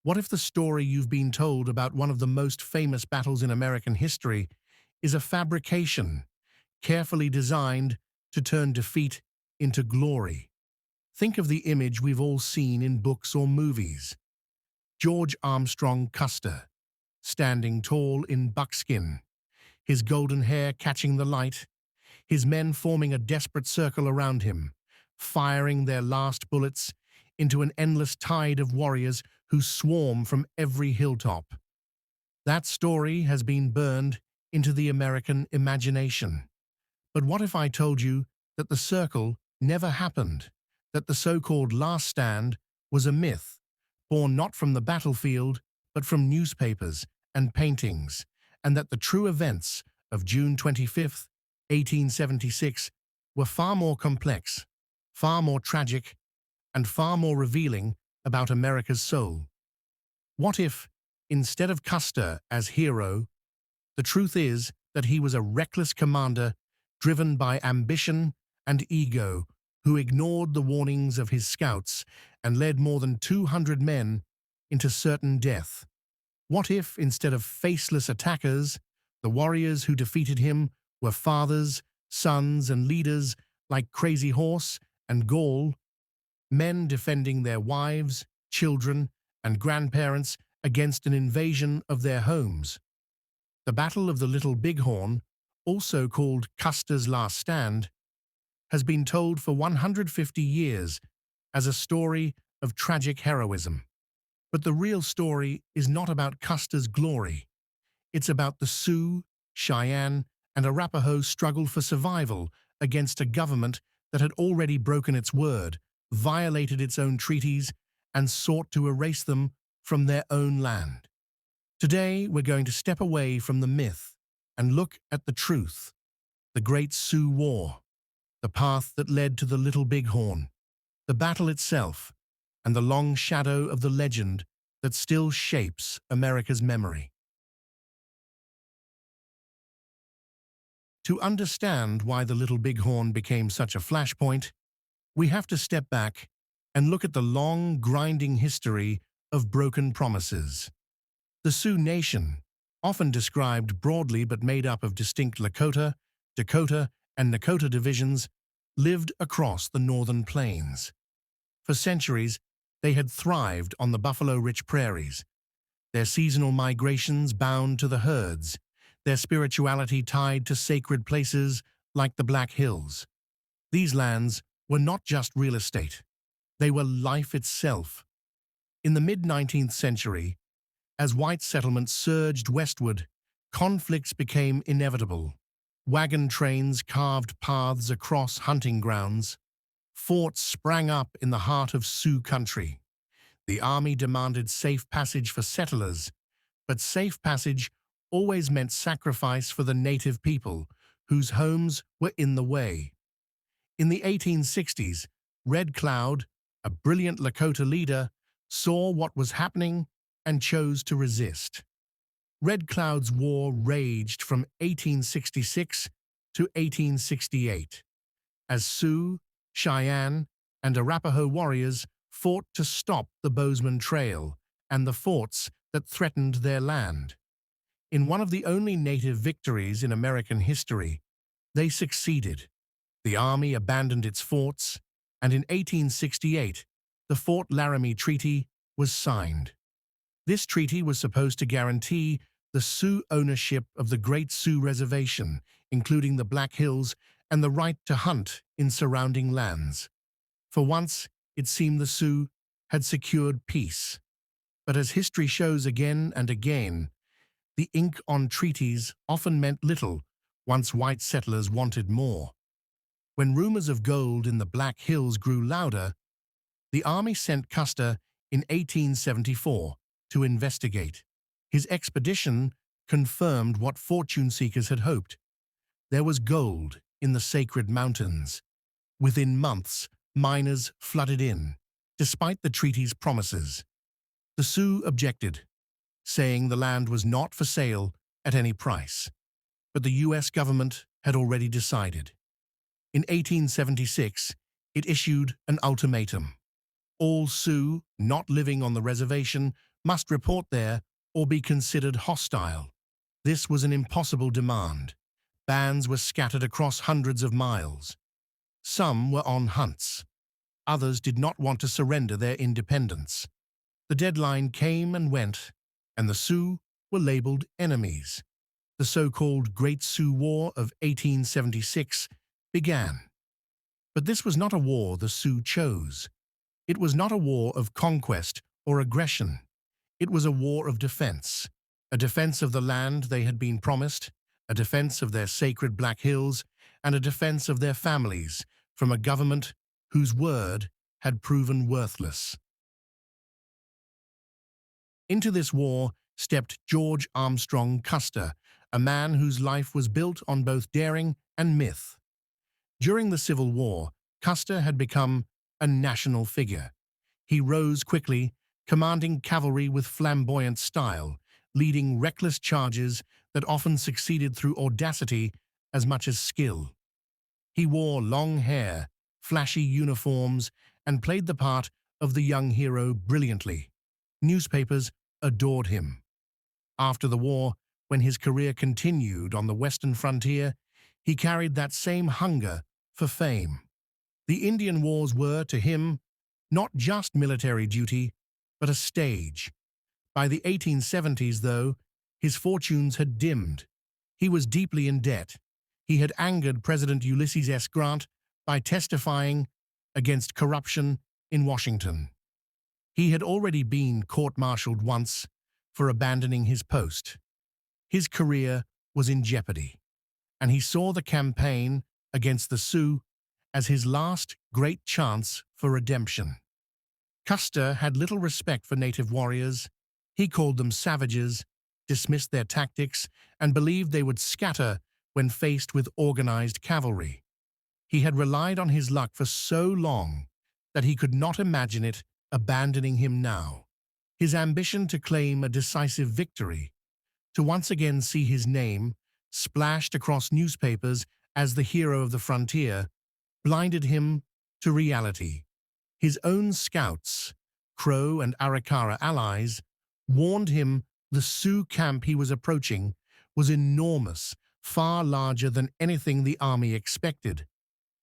What if the story you've been told about one of the most famous battles in American history is a fabrication, carefully designed to turn defeat into glory? Think of the image we've all seen in books or movies. George Armstrong Custer, standing tall in buckskin, his golden hair catching the light, his men forming a desperate circle around him, firing their last bullets into an endless tide of warriors who swarm from every hilltop. That story has been burned into the American imagination. But what if I told you that the circle never happened, that the so-called last stand was a myth, born not from the battlefield, but from newspapers and paintings, and that the true events of June 25th, 1876 were far more complex, far more tragic, and far more revealing about America's soul? What if, instead of Custer as hero, the truth is that he was a reckless commander driven by ambition and ego, who ignored the warnings of his scouts and led more than 200 men into certain death? What if, instead of faceless attackers, the warriors who defeated him were fathers, sons, and leaders like Crazy Horse and Gall, men defending their wives, children, and grandparents against an invasion of their homes? The Battle of the Little Bighorn, also called Custer's Last Stand, has been told for 150 years as a story of tragic heroism. But the real story is not about Custer's glory. It's about the Sioux, Cheyenne, and Arapaho struggle for survival against a government that had already broken its word, violated its own treaties, and sought to erase them from their own land. Today, we're going to step away from the myth and look at the truth, the Great Sioux War, the path that led to the Little Bighorn, the battle itself, and the long shadow of the legend that still shapes America's memory. To understand why the Little Bighorn became such a flashpoint, we have to step back and look at the long, grinding history of broken promises. The Sioux Nation, often described broadly but made up of distinct Lakota, Dakota, and Nakota divisions, lived across the northern plains. For centuries, they had thrived on the buffalo-rich prairies, their seasonal migrations bound to the herds, their spirituality tied to sacred places like the Black Hills. These lands were not just real estate. They were life itself. In the mid-19th century, as white settlements surged westward, conflicts became inevitable. Wagon trains carved paths across hunting grounds. Forts sprang up in the heart of Sioux country. The army demanded safe passage for settlers, but safe passage always meant sacrifice for the native people, whose homes were in the way. In the 1860s, Red Cloud, a brilliant Lakota leader, saw what was happening and chose to resist. Red Cloud's war raged from 1866 to 1868, as Sioux, Cheyenne, and Arapaho warriors fought to stop the Bozeman Trail and the forts that threatened their land. In one of the only native victories in American history, they succeeded. The army abandoned its forts, and in 1868, the Fort Laramie Treaty was signed. This treaty was supposed to guarantee the Sioux ownership of the Great Sioux Reservation, including the Black Hills, and the right to hunt in surrounding lands. For once, it seemed the Sioux had secured peace. But as history shows again and again, the ink on treaties often meant little once white settlers wanted more. When rumors of gold in the Black Hills grew louder, the army sent Custer in 1874 to investigate. His expedition confirmed what fortune seekers had hoped. There was gold in the sacred mountains. Within months, miners flooded in, despite the treaty's promises. The Sioux objected, saying the land was not for sale at any price. But the U.S. government had already decided. In 1876, it issued an ultimatum. All Sioux not living on the reservation must report there or be considered hostile. This was an impossible demand. Bands were scattered across hundreds of miles. Some were on hunts. Others did not want to surrender their independence. The deadline came and went, and the Sioux were labeled enemies. The so-called Great Sioux War of 1876 began. But this was not a war the Sioux chose. It was not a war of conquest or aggression. It was a war of defense, a defense of the land they had been promised, a defense of their sacred Black Hills, and a defense of their families from a government whose word had proven worthless. Into this war stepped George Armstrong Custer, a man whose life was built on both daring and myth. During the Civil War, Custer had become a national figure. He rose quickly, commanding cavalry with flamboyant style, leading reckless charges that often succeeded through audacity as much as skill. He wore long hair, flashy uniforms, and played the part of the young hero brilliantly. Newspapers adored him. After the war, when his career continued on the western frontier, he carried that same hunger for fame. The Indian Wars were, to him, not just military duty, but a stage. By the 1870s, though, his fortunes had dimmed. He was deeply in debt. He had angered President Ulysses S. Grant by testifying against corruption in Washington. He had already been court-martialed once for abandoning his post. His career was in jeopardy, and he saw the campaign against the Sioux as his last great chance for redemption. Custer had little respect for native warriors. He called them savages, dismissed their tactics, and believed they would scatter when faced with organized cavalry. He had relied on his luck for so long that he could not imagine it abandoning him now. His ambition to claim a decisive victory, to once again see his name splashed across newspapers as the hero of the frontier, blinded him to reality. His own scouts, Crow and Arikara allies, warned him the Sioux camp he was approaching was enormous, far larger than anything the army expected.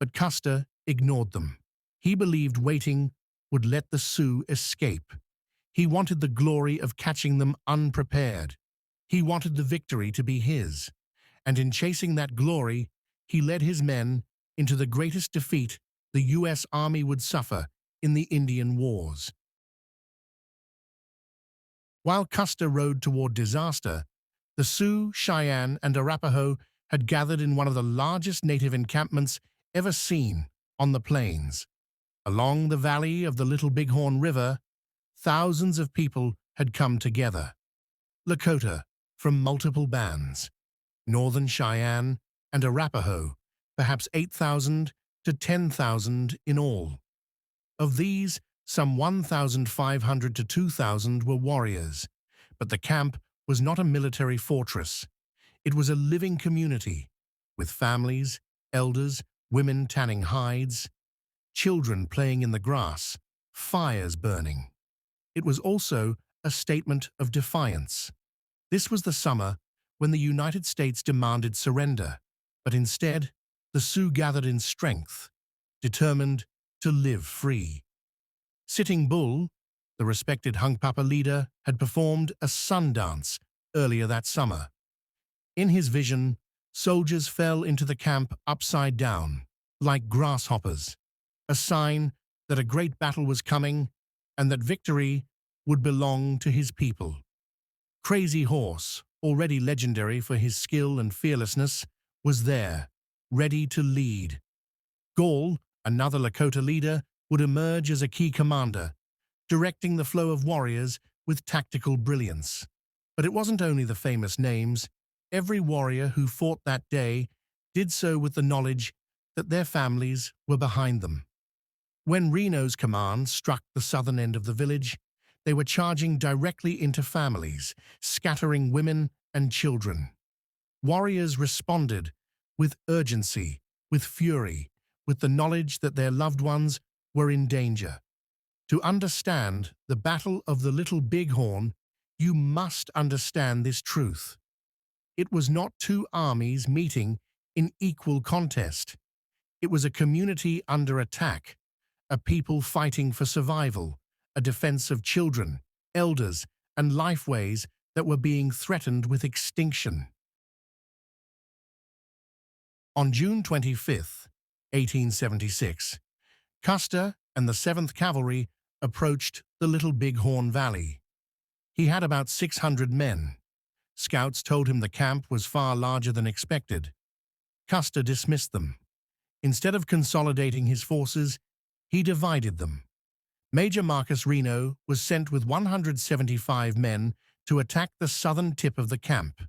But Custer ignored them. He believed waiting would let the Sioux escape. He wanted the glory of catching them unprepared. He wanted the victory to be his. And in chasing that glory, he led his men into the greatest defeat the U.S. Army would suffer in the Indian Wars. While Custer rode toward disaster, the Sioux, Cheyenne, and Arapaho had gathered in one of the largest native encampments ever seen on the plains. Along the valley of the Little Bighorn River, thousands of people had come together. Lakota from multiple bands, Northern Cheyenne and Arapaho, perhaps 8,000 to 10,000 in all. Of these, some 1,500 to 2,000 were warriors, but the camp was not a military fortress. It was a living community, with families, elders, women tanning hides, children playing in the grass, fires burning. It was also a statement of defiance. This was the summer when the United States demanded surrender, but instead, the Sioux gathered in strength, determined to live free. Sitting Bull, the respected Hunkpapa leader, had performed a sun dance earlier that summer. In his vision, soldiers fell into the camp upside down, like grasshoppers, a sign that a great battle was coming and that victory would belong to his people. Crazy Horse, already legendary for his skill and fearlessness, was there, ready to lead. Gall, another Lakota leader, would emerge as a key commander, directing the flow of warriors with tactical brilliance. But it wasn't only the famous names. Every warrior who fought that day did so with the knowledge that their families were behind them. When Reno's command struck the southern end of the village, they were charging directly into families, scattering women and children. Warriors responded with urgency, with fury, with the knowledge that their loved ones were in danger. To understand the Battle of the Little Bighorn, you must understand this truth. It was not two armies meeting in equal contest. It was a community under attack, a people fighting for survival, a defense of children, elders, and lifeways that were being threatened with extinction. On June 25, 1876, Custer and the 7th Cavalry approached the Little Bighorn Valley. He had about 600 men. Scouts told him the camp was far larger than expected. Custer dismissed them. Instead of consolidating his forces, he divided them. Major Marcus Reno was sent with 175 men to attack the southern tip of the camp.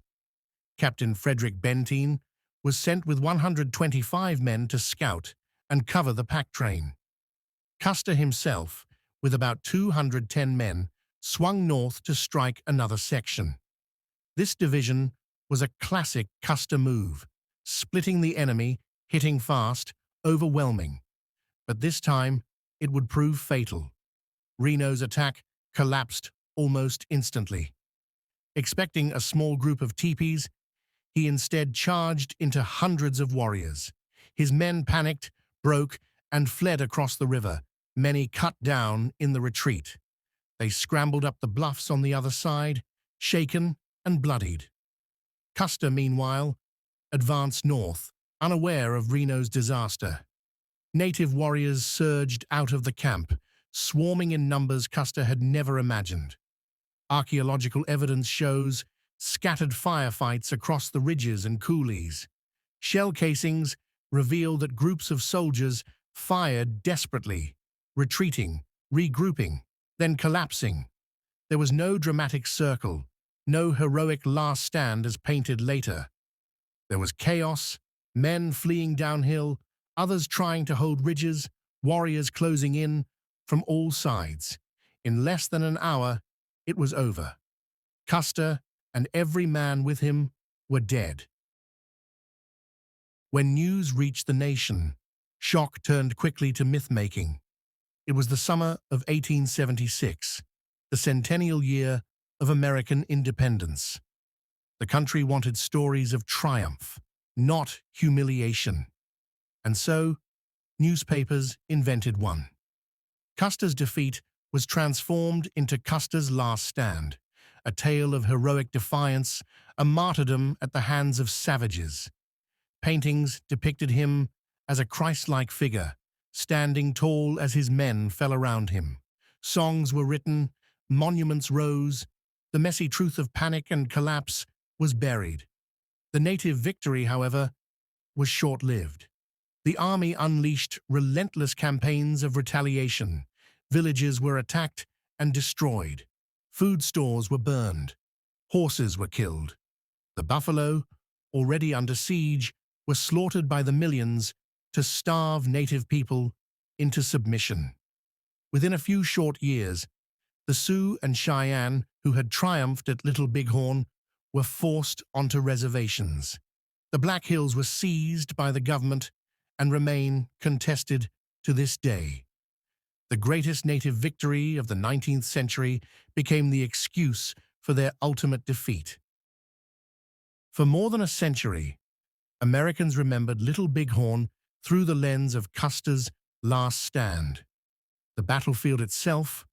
Captain Frederick Benteen was sent with 125 men to scout and cover the pack train. Custer himself, with about 210 men, swung north to strike another section. This division was a classic Custer move, splitting the enemy, hitting fast, overwhelming. But this time, it would prove fatal. Reno's attack collapsed almost instantly. Expecting a small group of teepees, he instead charged into hundreds of warriors. His men panicked, broke, and fled across the river, many cut down in the retreat. They scrambled up the bluffs on the other side, shaken and bloodied. Custer, meanwhile, advanced north, unaware of Reno's disaster. Native warriors surged out of the camp, swarming in numbers Custer had never imagined. Archaeological evidence shows scattered firefights across the ridges and coulees. Shell casings reveal that groups of soldiers fired desperately, retreating, regrouping, then collapsing. There was no dramatic circle, no heroic last stand as painted later. There was chaos, men fleeing downhill, others trying to hold ridges, warriors closing in from all sides. In less than an hour, it was over. Custer and every man with him were dead. When news reached the nation, shock turned quickly to myth-making. It was the summer of 1876, the centennial year of American independence. The country wanted stories of triumph, not humiliation. And so, newspapers invented one. Custer's defeat was transformed into Custer's Last Stand, a tale of heroic defiance, a martyrdom at the hands of savages. Paintings depicted him as a Christ-like figure, standing tall as his men fell around him. Songs were written, monuments rose, the messy truth of panic and collapse was buried. The native victory, however, was short-lived. The army unleashed relentless campaigns of retaliation. Villages were attacked and destroyed. Food stores were burned. Horses were killed. The buffalo, already under siege, were slaughtered by the millions to starve native people into submission. Within a few short years, the Sioux and Cheyenne, who had triumphed at Little Bighorn, were forced onto reservations. The Black Hills were seized by the government and remain contested to this day. The greatest native victory of the 19th century became the excuse for their ultimate defeat. For more than a century, Americans remembered Little Bighorn through the lens of Custer's Last Stand. The battlefield itself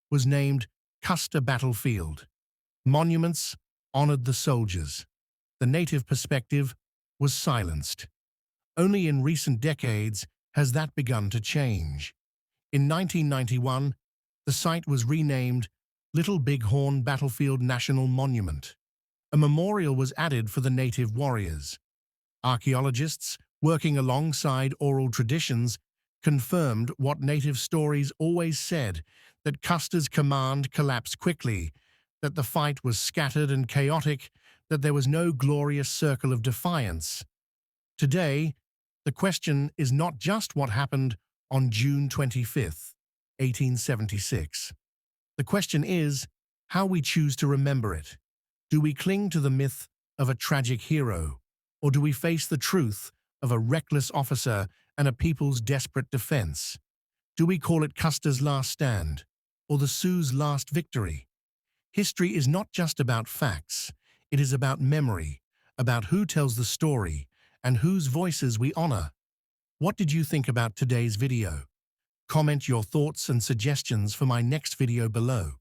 was named Custer Battlefield. Monuments honored the soldiers. The native perspective was silenced. Only in recent decades has that begun to change. In 1991, the site was renamed Little Bighorn Battlefield National Monument. A memorial was added for the native warriors. Archaeologists, working alongside oral traditions, confirmed what native stories always said, that Custer's command collapsed quickly, that the fight was scattered and chaotic, that there was no glorious circle of defiance. Today, the question is not just what happened on June 25, 1876. The question is how we choose to remember it. Do we cling to the myth of a tragic hero, or do we face the truth of a reckless officer and a people's desperate defense? Do we call it Custer's last stand or the Sioux's last victory? History is not just about facts. It is about memory, about who tells the story and whose voices we honor. What did you think about today's video? Comment your thoughts and suggestions for my next video below.